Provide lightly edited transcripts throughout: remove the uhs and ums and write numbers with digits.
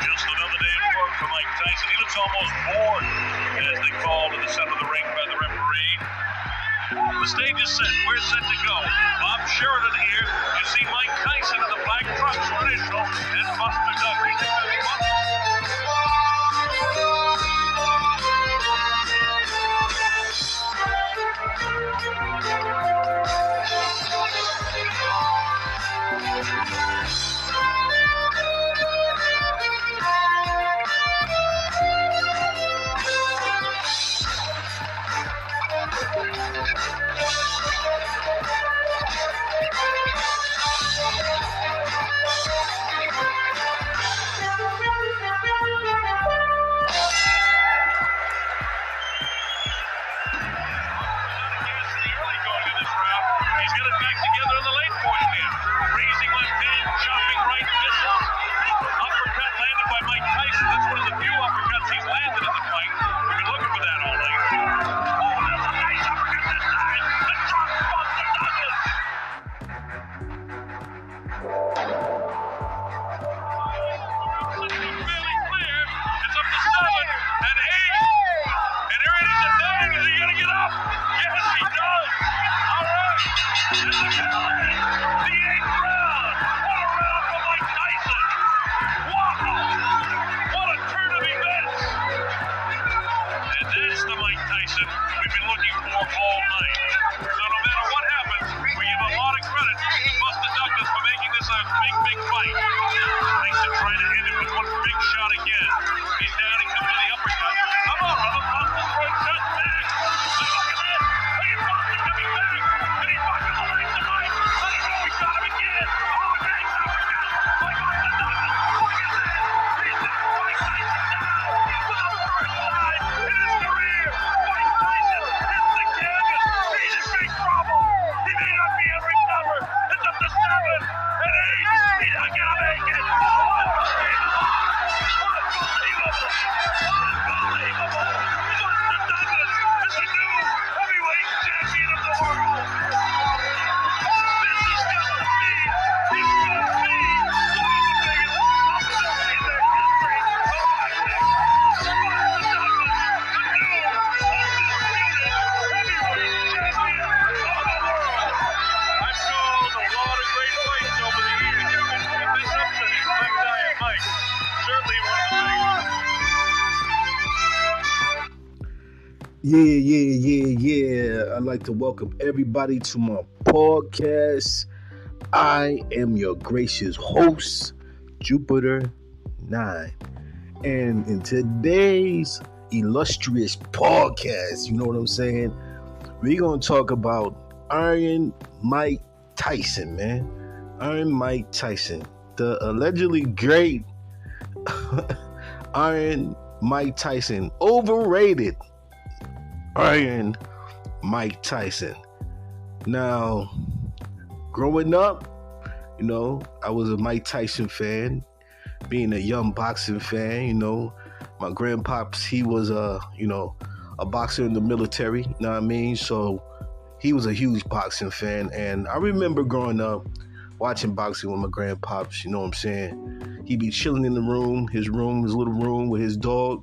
Just another day of work for Mike Tyson. He looks almost bored as they call to the center of the ring by the referee. The stage is set. We're set to go. Bob Sheridan here. You see Mike Tyson in the black trunks for initial and Buster Douglas. Yeah. I'd like to welcome everybody to my podcast. I am your gracious host, Jupiter 9. And in today's illustrious podcast, you know what I'm saying? We're going to talk about Iron Mike Tyson, man. Iron Mike Tyson, the allegedly great Iron Mike Tyson, overrated Iron Mike Tyson. Now, growing up, you know, I was a Mike Tyson fan, being a young boxing fan, you know. My grandpops, he was a boxer in the military, you know what I mean? So he was a huge boxing fan, and I remember growing up watching boxing with my grandpops, you know what I'm saying? He'd be chilling in the room, his little room with his dog,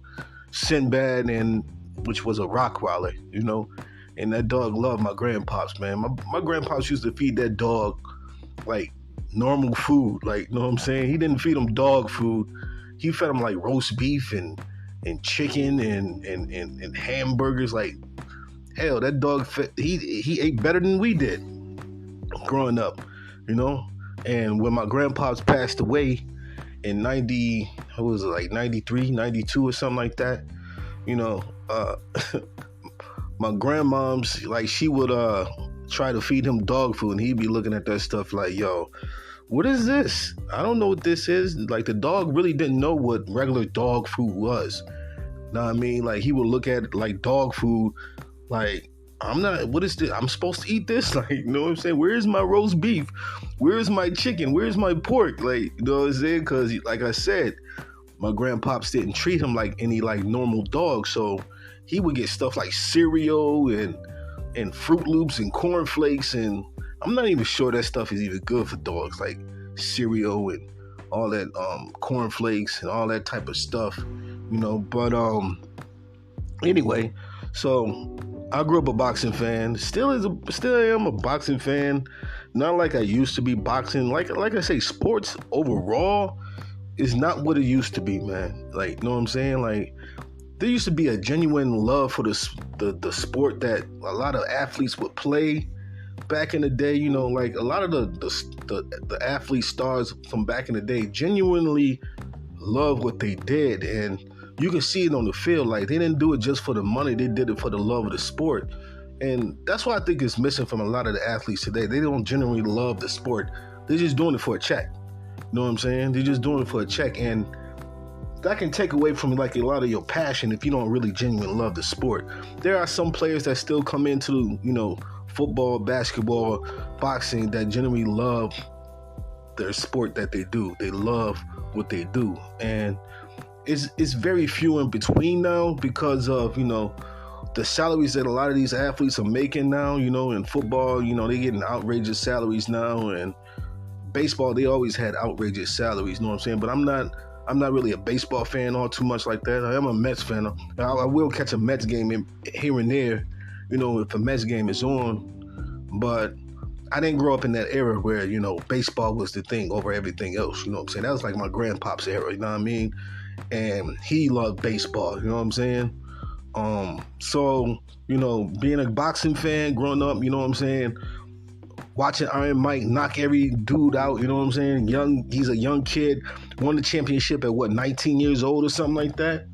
Sinbad, and which was a Rottweiler, you know, and that dog loved my grandpops, man. My grandpops used to feed that dog like normal food, like, you know what I'm saying? He didn't feed him dog food. He fed him like roast beef and chicken and hamburgers. Like, hell, that dog he ate better than we did growing up, you know. And when my grandpops passed away in 93, 92 or something like that, you know, my grandmom's, like, she would try to feed him dog food, and he'd be looking at that stuff like, yo, what is this? I don't know what this is. Like, the dog really didn't know what regular dog food was. Know what I mean? Like, he would look at it like dog food, like, what is this? I'm supposed to eat this? Like, you know what I'm saying? Where's my roast beef? Where's my chicken? Where's my pork? Like, you know what I'm saying? Because, like I said, my grandpops didn't treat him like any, like, normal dog, so he would get stuff like cereal and Fruit Loops and cornflakes, and I'm not even sure that stuff is even good for dogs, like cereal and all that cornflakes and all that type of stuff, But anyway, so I grew up a boxing fan. Still am a boxing fan. Not like I used to be boxing. Like I say, sports overall is not what it used to be, man. Like, know what I'm saying? Like, there used to be a genuine love for the sport that a lot of athletes would play back in the day. Like a lot of the athlete stars from back in the day genuinely love what they did, and you can see it on the field. Like, they didn't do it just for the money; they did it for the love of the sport, and that's what I think is missing from a lot of the athletes today. They don't genuinely love the sport; they're just doing it for a check. You know what I'm saying? They're just doing it for a check, and that can take away from like a lot of your passion if you don't really genuinely love the sport. There are some players that still come into, football, basketball, boxing that genuinely love their sport that they do. They love what they do. And it's very few in between now because of, the salaries that a lot of these athletes are making now, in football, they're getting outrageous salaries now, and baseball, they always had outrageous salaries, you know what I'm saying? But I'm not really a baseball fan all too much like that. I am a Mets fan. I will catch a Mets game here and there, if a Mets game is on. But I didn't grow up in that era where, baseball was the thing over everything else. You know what I'm saying? That was like my grandpop's era, you know what I mean? And he loved baseball, you know what I'm saying? So, being a boxing fan growing up, you know what I'm saying? Watching Iron Mike knock every dude out, you know what I'm saying? He's a young kid, won the championship at 19 years old or something like that.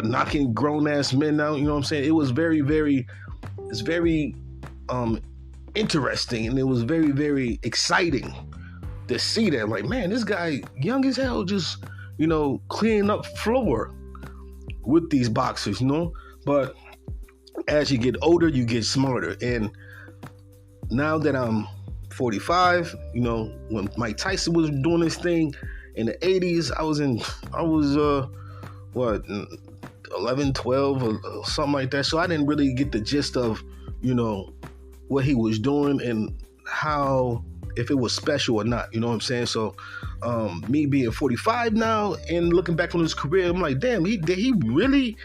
Knocking grown-ass men out, you know what I'm saying? It was very, very, it's very interesting, and it was very, very exciting to see that. Like, man, this guy, young as hell, just, cleaning up floor with these boxers, But as you get older, you get smarter. And now that I'm 45, when Mike Tyson was doing this thing in the 80s, I was 11, 12 or something like that. So I didn't really get the gist of, what he was doing and how, if it was special or not, you know what I'm saying? So me being 45 now and looking back on his career, I'm like, damn, did he really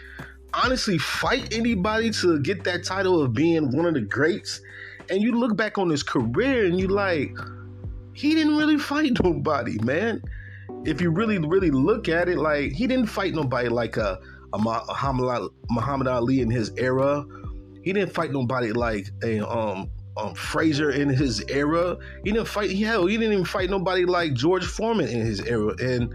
honestly fight anybody to get that title of being one of the greats? And you look back on his career and you like, he didn't really fight nobody, man. If you really, really look at it, like, he didn't fight nobody like a Muhammad Ali in his era. He didn't fight nobody like a Frazier in his era. He didn't even fight nobody like George Foreman in his era. And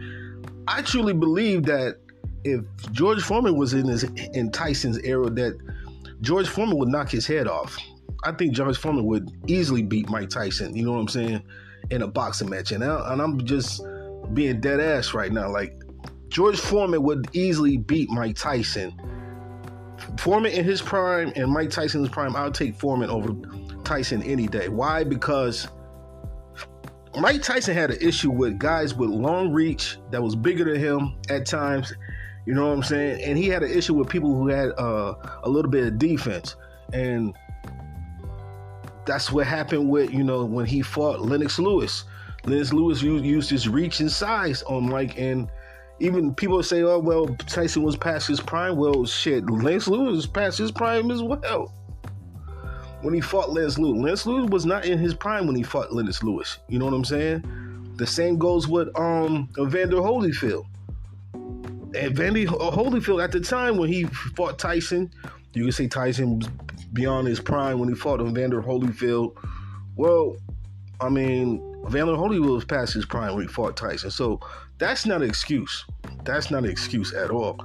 I truly believe that if George Foreman was in Tyson's era, that George Foreman would knock his head off. I think George Foreman would easily beat Mike Tyson, you know what I'm saying, in a boxing match. And I'm just being dead ass right now. Like, George Foreman would easily beat Mike Tyson. Foreman in his prime and Mike Tyson's prime, I'll take Foreman over Tyson any day. Why? Because Mike Tyson had an issue with guys with long reach that was bigger than him at times, you know what I'm saying? And he had an issue with people who had a little bit of defense. And that's what happened with, when he fought Lennox Lewis. Lennox Lewis used his reach and size on Mike, and even people say, oh, well, Tyson was past his prime. Well, shit, Lennox Lewis was past his prime as well. When he fought Lennox Lewis was not in his prime when he fought Lennox Lewis. You know what I'm saying? The same goes with Evander Holyfield. Evander Holyfield, at the time when he fought Tyson, you can say Tyson was beyond his prime when he fought Evander Holyfield. Well, I mean, Evander Holyfield was past his prime when he fought Tyson. So that's not an excuse. That's not an excuse at all.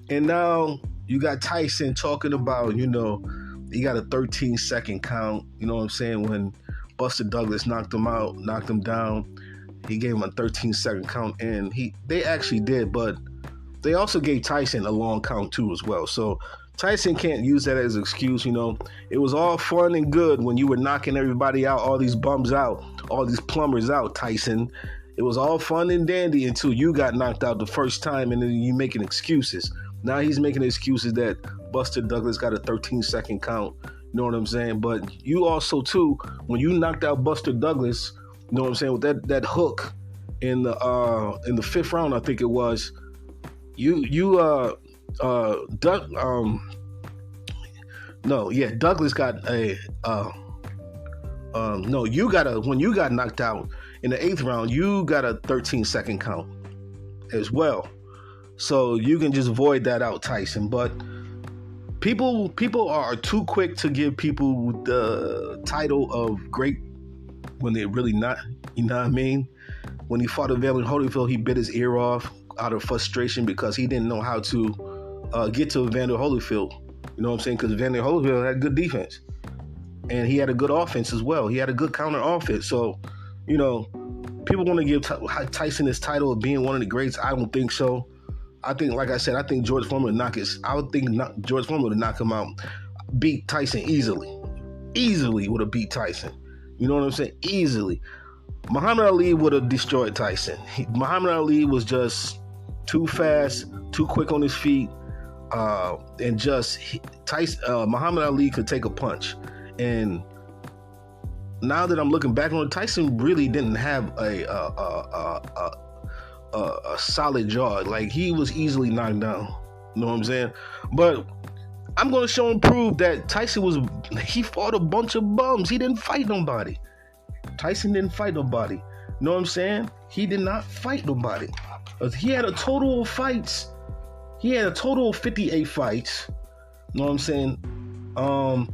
And now you got Tyson talking about, he got a 13-second count. You know what I'm saying? When Buster Douglas knocked him down, he gave him a 13-second count. And they actually did, but they also gave Tyson a long count too as well. So Tyson can't use that as an excuse, It was all fun and good when you were knocking everybody out, all these bums out, all these plumbers out, Tyson. It was all fun and dandy until you got knocked out the first time, and then you making excuses. Now he's making excuses that Buster Douglas got a 13-second count. You know what I'm saying? But you also, too, when you knocked out Buster Douglas, you know what I'm saying, with that hook in the 5th round, I think it was. Douglas got a when you got knocked out in the 8th round, you got a 13-second count as well. So you can just void that out, Tyson. But people are too quick to give people the title of great when they're really not. You know what I mean? When he fought Evander Holyfield, he bit his ear off out of frustration because he didn't know how to get to Evander Holyfield. You know what I'm saying? Because Evander Holyfield had good defense. And he had a good offense as well. He had a good counter offense. So, you know, people want to give Tyson this title of being one of the greats. I don't think so. I think, like I said, I think George Foreman would George Foreman would knock him out, beat Tyson easily. Easily would have beat Tyson. You know what I'm saying? Easily. Muhammad Ali would have destroyed Tyson. Muhammad Ali was just too fast, too quick on his feet, and Muhammad Ali could take a punch. And now that I'm looking back on it, Tyson really didn't have a solid jaw. Like, he was easily knocked down. You know what I'm saying? But I'm going to show and prove that he fought a bunch of bums. He didn't fight nobody. Tyson didn't fight nobody. You know what I'm saying? He did not fight nobody. He had a total of fights. He had a total of 58 fights. You know what I'm saying?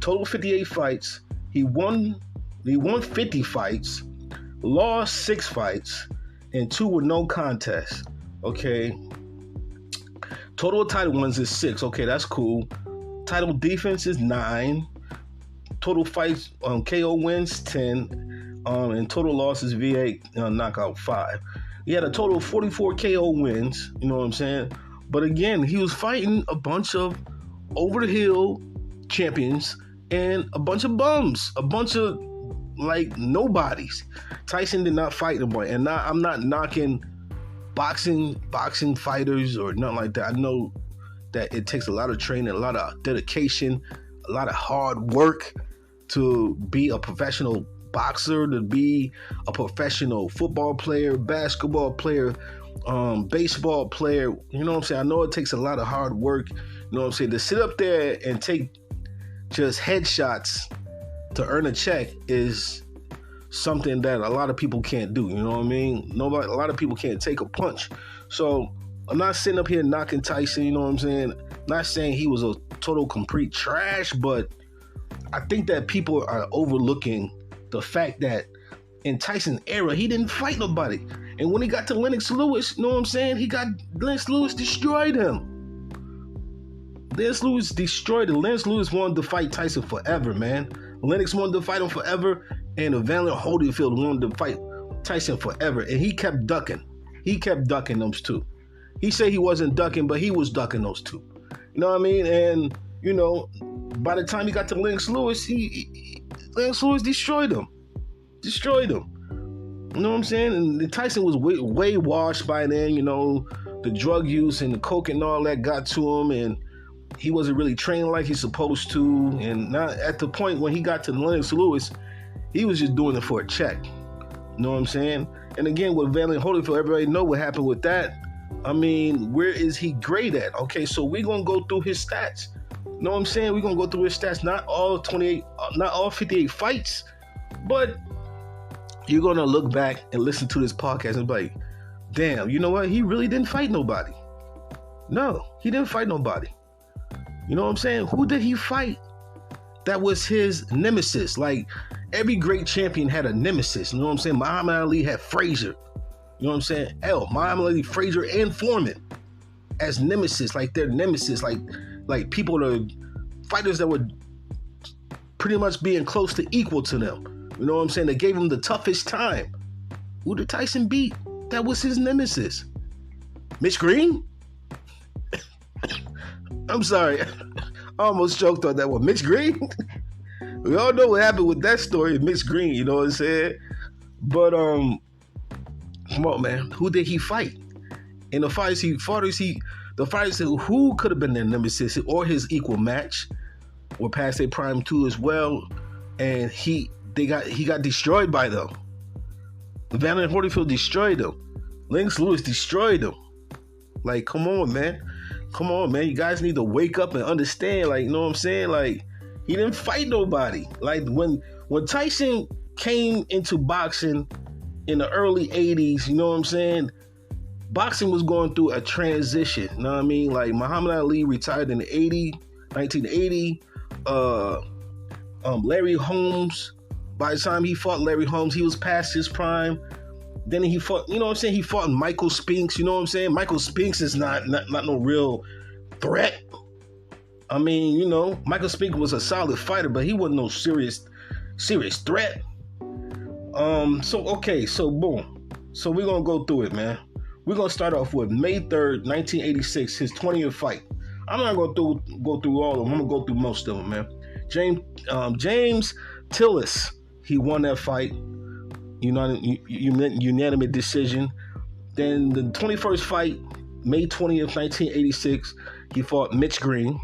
Total 58 fights. He won 50 fights, lost 6 fights, and 2 with no contest. Okay. Total title wins is 6. Okay, that's cool. Title defense is 9. Total fights, KO wins 10. And total losses VA knockout 5. He had a total of 44 KO wins. You know what I'm saying? But again, he was fighting a bunch of over the hill champions and a bunch of bums, a bunch of like nobodies. Tyson did not fight nobody, and I'm not knocking boxing fighters or nothing like that. I know that it takes a lot of training, a lot of dedication, a lot of hard work to be a professional boxer, to be a professional football player, basketball player, baseball player. You know what I'm saying? I know it takes a lot of hard work. You know what I'm saying? To sit up there and take just headshots to earn a check is something that a lot of people can't do. You know what I mean? A lot of people can't take a punch. So I'm not sitting up here knocking Tyson. You know what I'm saying? Not saying he was a total complete trash, but I think that people are overlooking the fact that in Tyson's era, he didn't fight nobody. And when he got to Lennox Lewis, you know what I'm saying? Lennox Lewis destroyed him. Lennox Lewis destroyed him. Lennox Lewis wanted to fight Tyson forever, man. Lennox wanted to fight him forever, and Evander Holyfield wanted to fight Tyson forever. And he kept ducking. He kept ducking those two. He said he wasn't ducking, but he was ducking those two. You know what I mean? And, you know, by the time he got to Lennox Lewis, Lennox Lewis destroyed him. Destroyed him. You know what I'm saying? And Tyson was way washed by then. You know, the drug use and the coke and all that got to him, and he wasn't really trained like he's supposed to. And now at the point when he got to Lennox Lewis, he was just doing it for a check. You know what I'm saying? And again, with Evander Holyfield, everybody know what happened with that. I mean, where is he great at? Okay, so we're going to go through his stats. You know what I'm saying? We're going to go through his stats. Not all 58 fights, but you're going to look back and listen to this podcast and be like, damn, you know what? He really didn't fight nobody. No, he didn't fight nobody. You know what I'm saying? Who did he fight that was his nemesis? Like, every great champion had a nemesis. You know what I'm saying? Muhammad Ali had Frazier. You know what I'm saying? Muhammad Ali, Frazier, and Foreman as nemesis. Like, their nemesis. Like people that are fighters that were pretty much being close to equal to them. You know what I'm saying? They gave him the toughest time. Who did Tyson beat? That was his nemesis. Mitch Green? I'm sorry. I almost choked on that one. Mitch Green? We all know what happened with that story, Mitch Green, you know what I'm saying? But, come on, man. Who did he fight? In the fights he fought, the fighters who could have been their nemesis or his equal match were past their prime too as well. And he got destroyed by them. Evander Holyfield destroyed him. Lennox Lewis destroyed him. Like, come on, man. Come on, man. You guys need to wake up and understand. Like, you know what I'm saying? Like, he didn't fight nobody. Like, when Tyson came into boxing in the early 80s, you know what I'm saying? Boxing was going through a transition. You know what I mean? Like, Muhammad Ali retired in 1980. Larry Holmes, by the time he fought Larry Holmes, he was past his prime. Then he fought, you know what I'm saying? He fought Michael Spinks, you know what I'm saying? Michael Spinks is not no real threat. I mean, you know, Michael Spinks was a solid fighter, but he wasn't no serious threat. So boom. So we're going to go through it, man. We're going to start off with May 3rd, 1986, his 20th fight. I'm not going to go through all of them. I'm going to go through most of them, man. James Tillis, he won that fight. Unanimous decision. Then the 21st fight, May 20th, 1986, he fought Mitch Green.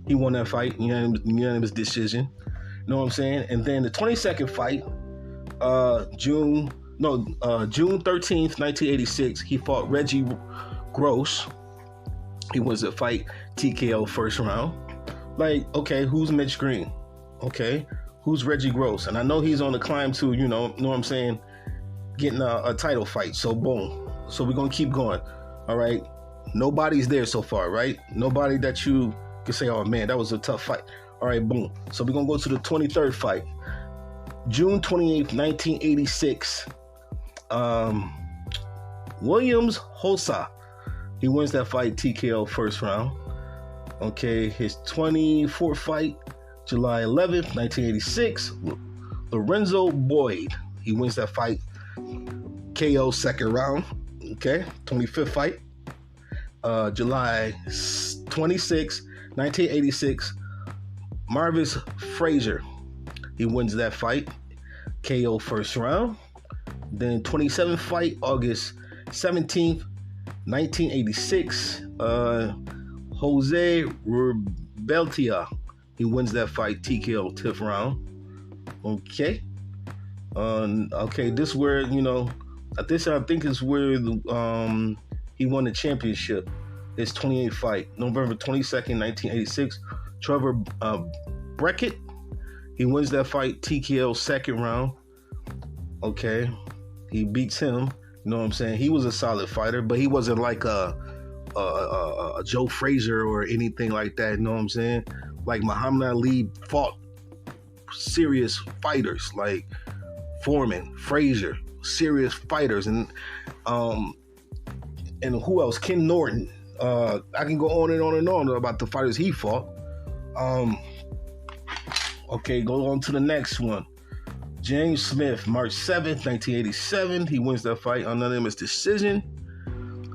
He won that fight, unanimous decision. You know what I'm saying? And then the 22nd fight, June 13th, 1986, he fought Reggie Gross. He wins the fight, TKO first round. Like, okay, who's Mitch Green? Okay, who's Reggie Gross? And I know he's on the climb to, you know what I'm saying, getting a title fight. So boom. So we're gonna keep going. All right. Nobody's there so far, right? Nobody that you can say, oh man, that was a tough fight. All right, boom. So we're gonna go to the 23rd fight, June 28th, 1986. Williams Hossa, he wins that fight, TKO first round. Okay, his 24th fight, July 11th, 1986. Lorenzo Boyd, he wins that fight, KO second round. Okay, 25th fight, July 26th, 1986. Marvis Frazier, he wins that fight, KO first round. Then 27th fight, August 17th, 1986. Jose Rebeltia, he wins that fight, TKO 10th round. Okay. Okay, this is where, you know, I think is where he won the championship. His 28th fight, November 22nd, 1986. Trevor Berbick, he wins that fight, TKO second round. Okay, he beats him. You know what I'm saying? He was a solid fighter, but he wasn't like a Joe Frazier or anything like that. You know what I'm saying? Like Muhammad Ali fought serious fighters like Foreman, Frazier, serious fighters, and who else? Ken Norton. I can go on and on and on about the fighters he fought. Okay, go on to the next one. James Smith, March 7th, 1987. He wins that fight, unanimous decision.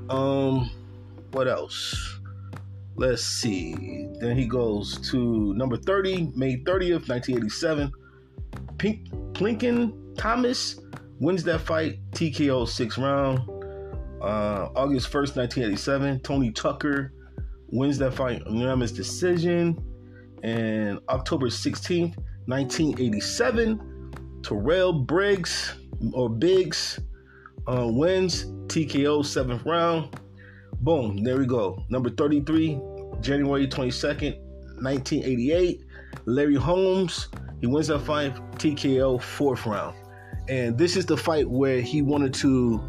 What else? Let's see. Then he goes to number 30, May 30th, 1987. Plinken Thomas wins that fight, TKO 6th round. August 1st, 1987. Tony Tucker wins that fight, unanimous decision. And October 16th, 1987. Terrell Biggs wins, TKO 7th round. Boom, there we go. Number 33, January 22nd, 1988. Larry Holmes, he wins that fight, TKO 4th round. And this is the fight where he wanted to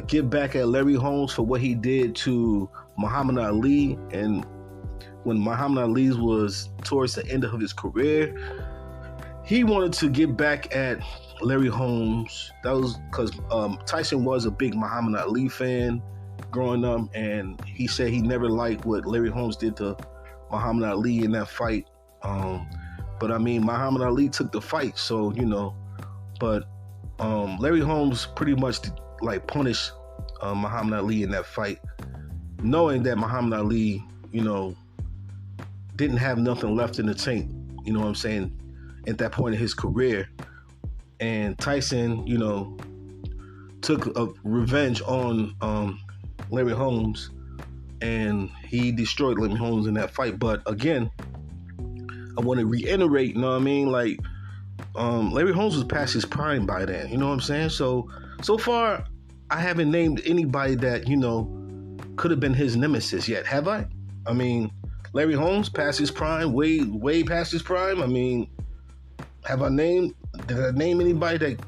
give back at Larry Holmes for what he did to Muhammad Ali. And when Muhammad Ali was towards the end of his career, he wanted to get back at Larry Holmes. That was because Tyson was a big Muhammad Ali fan growing up, and he said he never liked what Larry Holmes did to Muhammad Ali in that fight. But I mean, Muhammad Ali took the fight, so you know. But Larry Holmes pretty much like punished Muhammad Ali in that fight, knowing that Muhammad Ali, you know, didn't have nothing left in the tank. You know what I'm saying? At that point in his career, and Tyson, you know, took a revenge on Larry Holmes, and he destroyed Larry Holmes in that fight. But again, I want to reiterate, you know what I mean? Like, Larry Holmes was past his prime by then, you know what I'm saying? So far, I haven't named anybody that, could have been his nemesis yet, have I? I mean, Larry Holmes past his prime, way past his prime. I mean, did I name anybody that,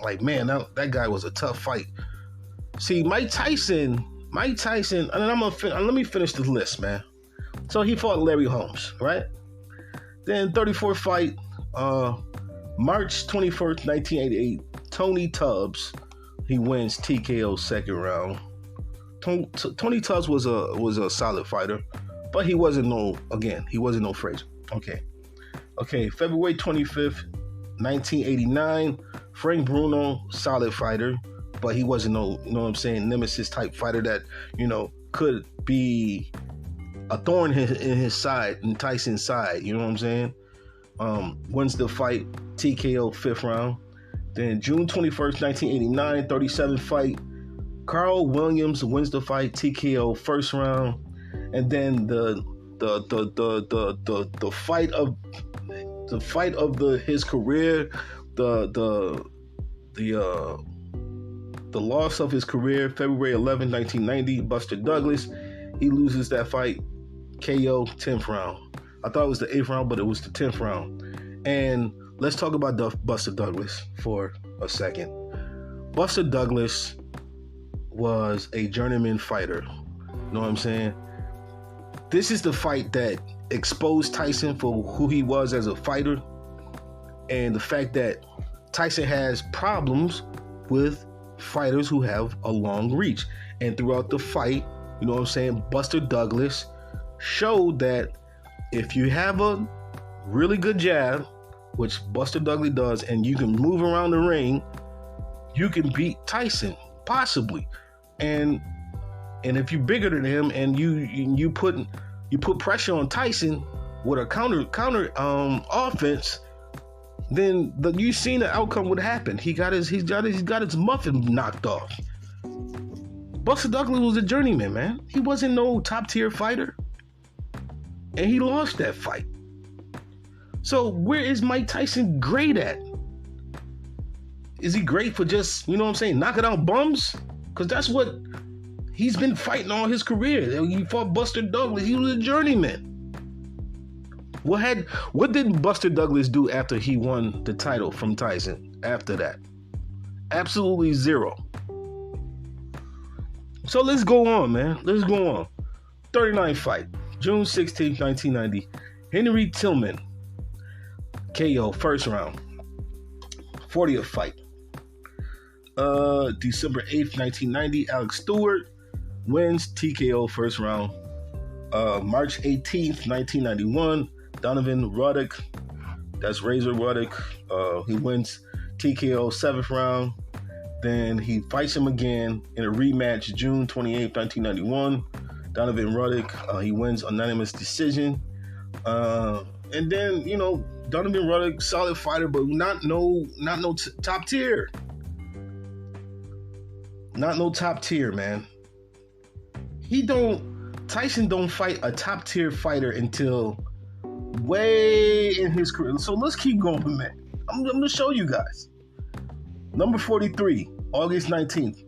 like, man, that guy was a tough fight? See, Mike Tyson, and let me finish the list, man. So he fought Larry Holmes, right? Then 34th fight, March 21st, 1988, Tony Tubbs. He wins TKO second round. Tony Tubbs was a solid fighter, but he wasn't no Frazier. Okay, February 25th, 1989, Frank Bruno, solid fighter, but he wasn't no, nemesis type fighter that, could be a thorn in his side, in Tyson's side, you know what I'm saying? Wins the fight, TKO fifth round. Then June 21st, 1989, 37 fight, Carl Williams wins the fight, TKO first round. And then the fight of his career, the loss of his career, February 11, 1990, Buster Douglas. He loses that fight, KO 10th round. I thought it was the 8th round, but it was the 10th round. And let's talk about Buster Douglas for a second. Buster Douglas was a journeyman fighter. You know what I'm saying? This is the fight that exposed Tyson for who he was as a fighter, and the fact that Tyson has problems with fighters who have a long reach. And throughout the fight, you know what I'm saying, Buster Douglas showed that if you have a really good jab, which Buster Douglas does, and you can move around the ring, you can beat Tyson, possibly. And if you're bigger than him and you put pressure on Tyson with a counter offense, then you've seen the outcome would happen. He got his muffin knocked off. Buster Douglas was a journeyman, man. He wasn't no top tier fighter, and he lost that fight. So where is Mike Tyson great at? Is he great for just, knocking out bums? Because that's what he's been fighting all his career. He fought Buster Douglas. He was a journeyman. What did Buster Douglas do after he won the title from Tyson after that? Absolutely zero. So let's go on, man. Let's go on. 39th fight, June 16th, 1990. Henry Tillman, KO first round. 40th fight, December 8th, 1990. Alex Stewart wins TKO first round. March 18th, 1991. Donovan Roddick, that's Razor Roddick. He wins TKO 7th round. Then he fights him again in a rematch, June 28th, 1991. Donovan Roddick, he wins unanimous decision. And then, Donovan Roddick, solid fighter, but not no top tier. Not no top tier, man. Tyson don't fight a top tier fighter until way in his career. So let's keep going, man. I'm going to show you guys. Number 43, August 19th,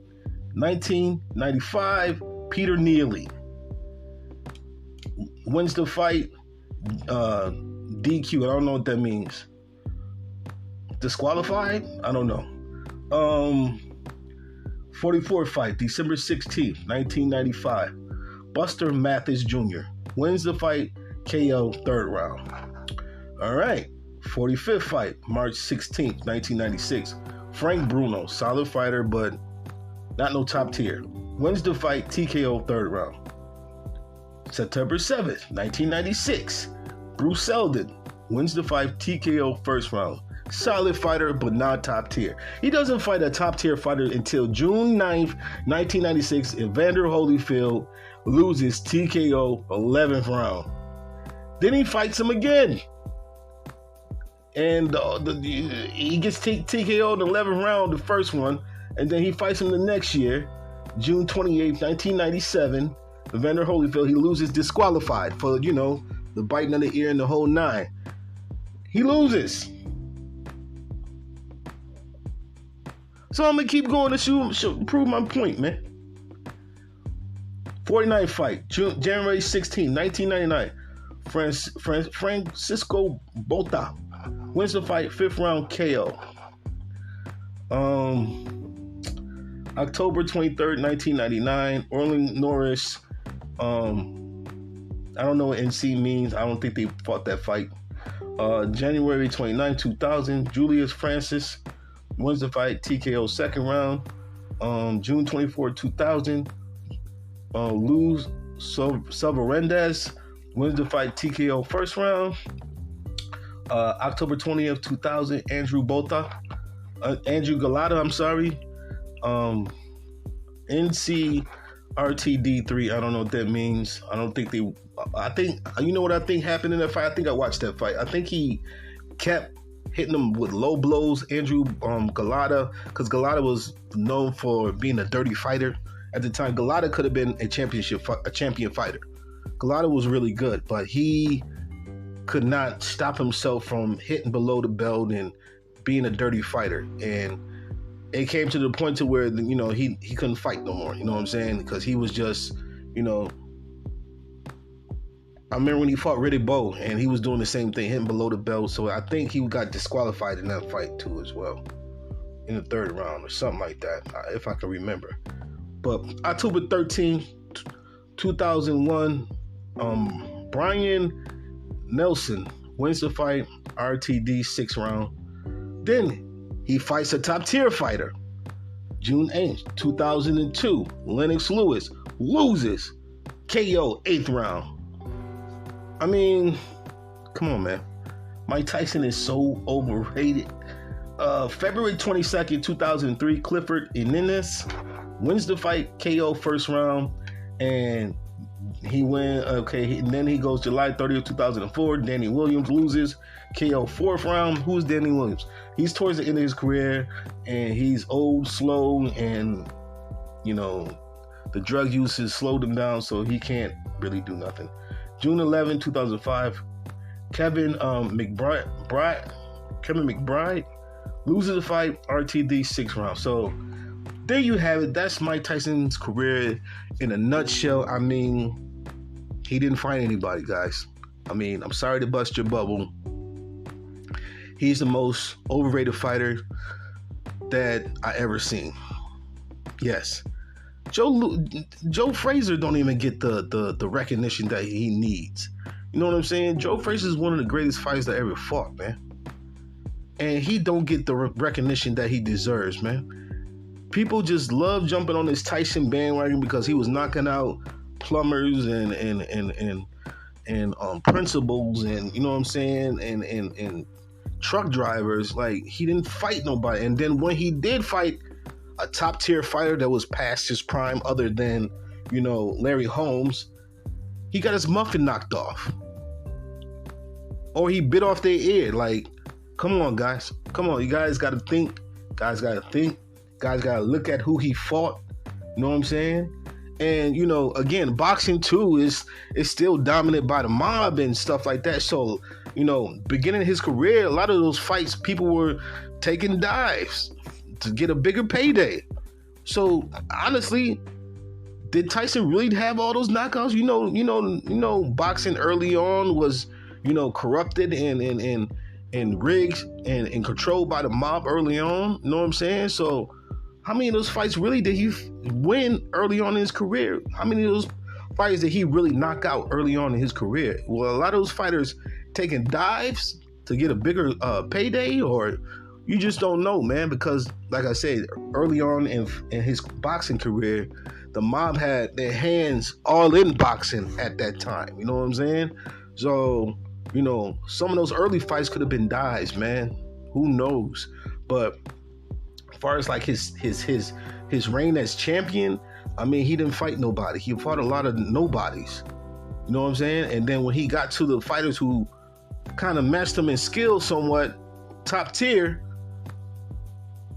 1995, Peter Neely wins the fight, DQ. I don't know what that means. Disqualified? I don't know. 44th fight, December 16th, 1995, Buster Mathis Jr. wins the fight, KO third round. All right, 45th fight, March 16th, 1996. Frank Bruno, solid fighter, but not no top tier. Wins the fight, TKO third round. September 7th, 1996. Bruce Seldon wins the fight, TKO first round. Solid fighter, but not top tier. He doesn't fight a top tier fighter until June 9th, 1996. Evander Holyfield loses TKO 11th round. Then he fights him again. And he gets TKO in the 11th round, the first one. And then he fights him the next year, June 28th, 1997. Evander Holyfield, he loses disqualified for, the biting of the ear and the whole nine. He loses. So I'm gonna keep going to prove my point, man. 49th fight, January 16, 1999. Francisco Bota wins the fight, 5th round KO. October 23rd, 1999. Orlin Norris. I don't know what NC means. I don't think they fought that fight. January 29, 2000. Julius Francis wins the fight, TKO 2nd round. June 24, 2000. Luz Salvarendez wins the fight, TKO 1st round. October 20th, 2000. Andrew Galata, I'm sorry. NCRTD3, I don't know what that means. I think, you know what I think happened in that fight? I think I watched that fight. I think he kept hitting him with low blows, Andrew Galata, because Galata was known for being a dirty fighter. At the time, Galata could have been a champion fighter. Galata was really good, but he could not stop himself from hitting below the belt and being a dirty fighter. And it came to the point to where, you know, he couldn't fight no more. You know what I'm saying? Because he was just, you know, I remember when he fought Riddick Bowe and he was doing the same thing, hitting below the belt. So I think he got disqualified in that fight too as well, in the 3rd round or something like that, if I can remember. But October 13, 2001, Brian Nelson wins the fight, RTD 6th round. Then he fights a top-tier fighter. June 8th, 2002, Lennox Lewis loses, KO 8th round. I mean, come on, man. Mike Tyson is so overrated. February 22nd, 2003, Clifford Inez wins the fight, KO 1st round, and he wins. And then he goes July 30th, 2004. Danny Williams loses, KO 4th round. Who's Danny Williams? He's towards the end of his career, and he's old, slow, and, you know, the drug use has slowed him down, so he can't really do nothing. June 11, 2005, Kevin McBride loses the fight, RTD 6th round. So there you have it. That's Mike Tyson's career in a nutshell. I mean, he didn't fight anybody, guys. I mean, I'm sorry to bust your bubble. He's the most overrated fighter that I ever seen. Yes. Joe Frazier don't even get the recognition that he needs. You know what I'm saying? Joe Frazier is one of the greatest fighters that ever fought, man. And he don't get the recognition that he deserves, man. People just love jumping on this Tyson bandwagon because he was knocking out plumbers and principals, and you know what I'm saying, and truck drivers. Like, he didn't fight nobody. And then when he did fight a top tier fighter that was past his prime, other than, you know, Larry Holmes, he got his muffin knocked off, or he bit off their ear. Like, come on, guys. Come on. You guys got to think. Guys got to look at who he fought. You know what I'm saying? And, you know, again, boxing too is still dominated by the mob and stuff like that. So, you know, beginning his career, a lot of those fights, people were taking dives to get a bigger payday. So honestly, did Tyson really have all those knockouts? You know, boxing early on was, you know, corrupted and rigged and controlled by the mob early on. You know what I'm saying? So how many of those fights really did he win early on in his career? How many of those fights did he really knock out early on in his career? Well, a lot of those fighters taking dives to get a bigger payday, or you just don't know, man, because like I said, early on in his boxing career, the mob had their hands all in boxing at that time. You know what I'm saying? So, you know, some of those early fights could have been dives, man. Who knows? But as far as like his reign as champion, I mean, he didn't fight nobody. He fought a lot of nobodies. You know what I'm saying? And then when he got to the fighters who kind of matched him in skill somewhat, top tier,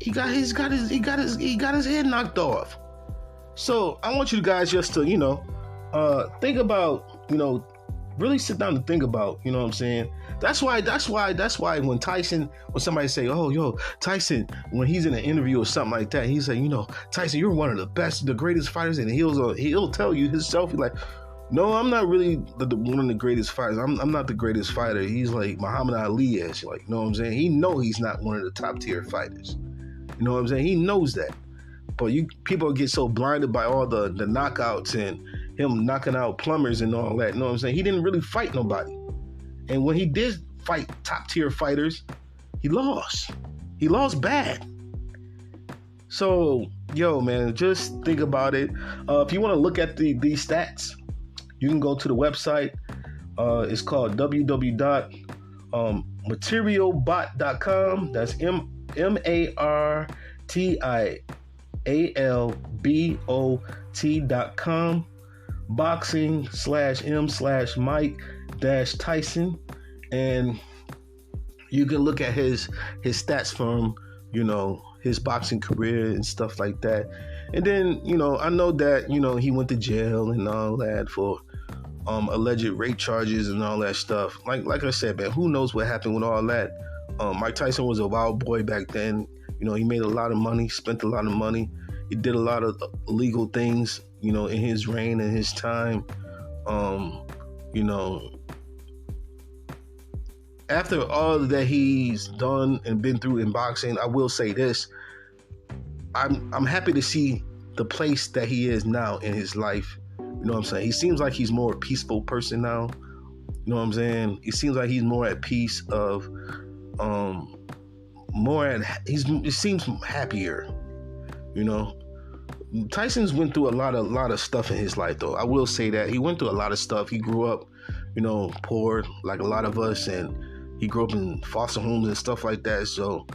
he got his head knocked off. So I want you guys just to, you know, think about, you know, really sit down and think about, you know what I'm saying? That's why when somebody say, oh, yo, Tyson, when he's in an interview or something like that, he say, you know, Tyson, you're one of the best, the greatest fighters, and he'll tell you himself, he's like, no, I'm not really one of the greatest fighters. I'm not the greatest fighter. He's like Muhammad Ali is, like, you know what I'm saying? He know he's not one of the top tier fighters. You know what I'm saying? He knows that. But people get so blinded by all the knockouts and him knocking out plumbers and all that. You know what I'm saying? He didn't really fight nobody. And when he did fight top tier fighters, he lost. He lost bad. So, yo, man, just think about it. If you want to look at these stats, you can go to the website. It's called www.materialbot.com. That's MARTIALBOT.com. Boxing/M/Mike-Tyson. And you can look at his stats from, you know, his boxing career and stuff like that. And then, you know, I know that, you know, he went to jail and all that for alleged rape charges and all that stuff. Like I said, man, who knows what happened with all that? Mike Tyson was a wild boy back then. You know, he made a lot of money, spent a lot of money. He did a lot of illegal things, you know, in his reign and his time. You know, after all that he's done and been through in boxing, I will say this. I'm happy to see the place that he is now in his life. You know what I'm saying? He seems like he's more a peaceful person now. You know what I'm saying? He seems like he's more at peace he seems happier. You know? Tyson's went through a lot of stuff in his life, though. I will say that. He went through a lot of stuff. He grew up, you know, poor like a lot of us, and he grew up in foster homes and stuff like that. So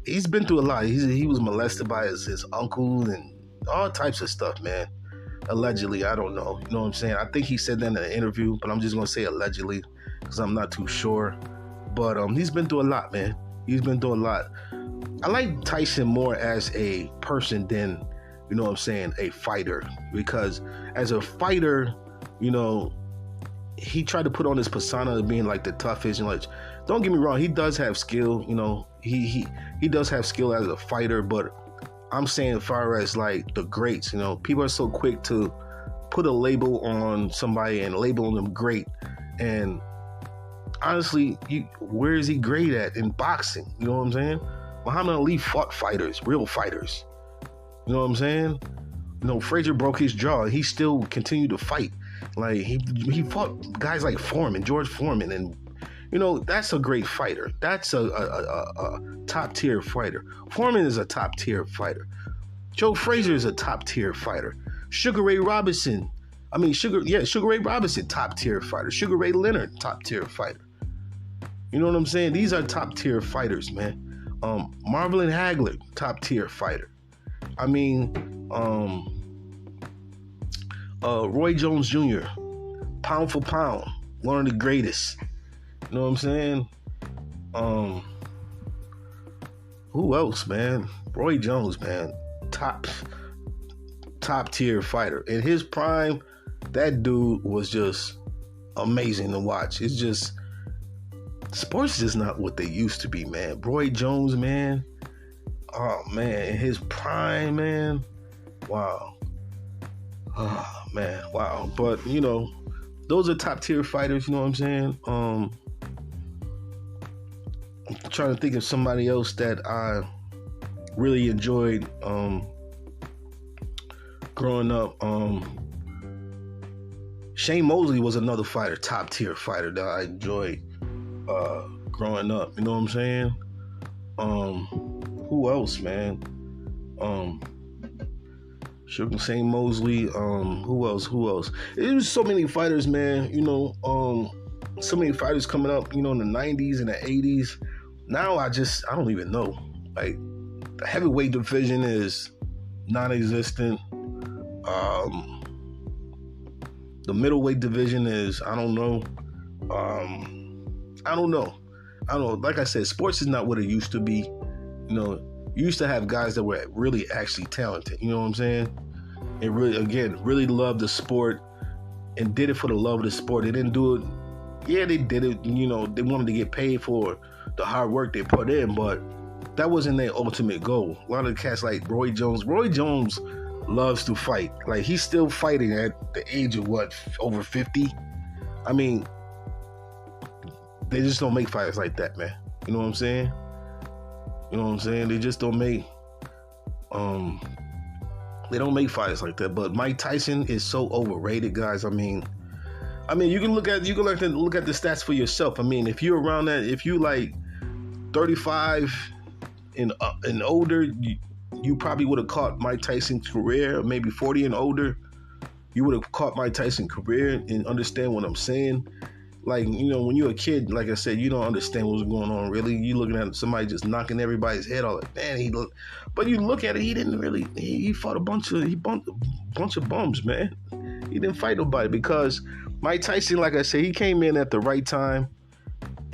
he's been through a lot. He was molested by his uncle and all types of stuff, man. Allegedly, I don't know. You know what I'm saying? I think he said that in an interview, but I'm just going to say allegedly because I'm not too sure. But he's been through a lot, man. He's been through a lot. I like Tyson more as a person than, you know what I'm saying, a fighter. Because as a fighter, you know, he tried to put on this persona of being like the toughest. And like, don't get me wrong, he does have skill. You know, he does have skill as a fighter, but I'm saying as far as like the greats, you know, people are so quick to put a label on somebody and label them great. And honestly, where is he great at in boxing? You know what I'm saying? Muhammad Ali fought fighters, real fighters. You know what I'm saying? You know, Frazier broke his jaw. He still continued to fight. Like he fought guys like George Foreman, and you know, that's a great fighter. That's a top tier fighter. Foreman is a top tier fighter. Joe Frazier is a top tier fighter. Sugar Ray Robinson, top tier fighter. Sugar Ray Leonard, top tier fighter. You know what I'm saying? These are top tier fighters, man. Marvin Hagler, top tier fighter. I mean, Roy Jones Jr., pound for pound, one of the greatest. You know what I'm saying? Who else, man? Roy Jones, man. Top tier fighter. In his prime, that dude was just amazing to watch. It's just, sports is not what they used to be, man. Roy Jones, man. Oh, man. In his prime, man. Wow. Oh, man. Wow. But, you know, those are top tier fighters, you know what I'm saying? I'm trying to think of somebody else that I really enjoyed growing up. Shane Mosley was another fighter, top tier fighter that I enjoyed growing up. You know what I'm saying? Who else, man? Shane Mosley. Who else? It was so many fighters, man. You know, so many fighters coming up, you know, in the 90s and the 80s. Now I don't even know. Like, the heavyweight division is non-existent. The middleweight division is, I don't know. Like I said, sports is not what it used to be. You know, you used to have guys that were really actually talented. You know what I'm saying? And really loved the sport and did it for the love of the sport. They didn't do it Yeah, they did it. You know, they wanted to get paid for the hard work they put in, but that wasn't their ultimate goal. A lot of cats like Roy Jones loves to fight. Like, he's still fighting at the age of what, over 50? I mean, they just don't make fighters like that, man. You know what I'm saying? They just don't make they don't make fighters like that. But Mike Tyson is so overrated, guys. I mean, you can look at the stats for yourself. I mean, if you're around that, if you like 35 and older, you probably would have caught Mike Tyson's career. Maybe 40 and older, you would have caught Mike Tyson's career and understand what I'm saying. Like, you know, when you're a kid, like I said, you don't understand what's going on, really. You looking at somebody just knocking everybody's head off. Like, man, but you look at it, he fought a bunch of bums, man. He didn't fight nobody because Mike Tyson, like I said, he came in at the right time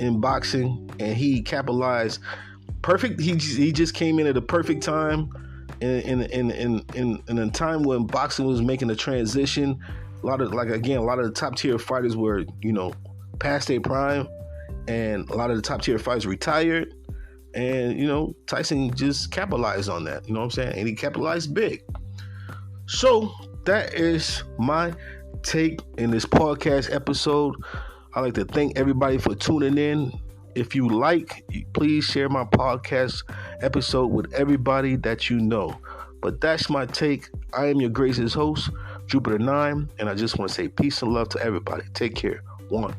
in boxing and he capitalized perfect. He just came in at the perfect time in a time when boxing was making a transition. A lot of the top tier fighters were, you know, past their prime, and a lot of the top tier fighters retired, and, you know, Tyson just capitalized on that. You know what I'm saying? And he capitalized big. So that is my take in this podcast episode. I'd like to thank everybody for tuning in. If you like, please share my podcast episode with everybody that you know. But that's my take. I am your gracious host, Jupiter 9, and I just want to say peace and love to everybody. Take care. 1.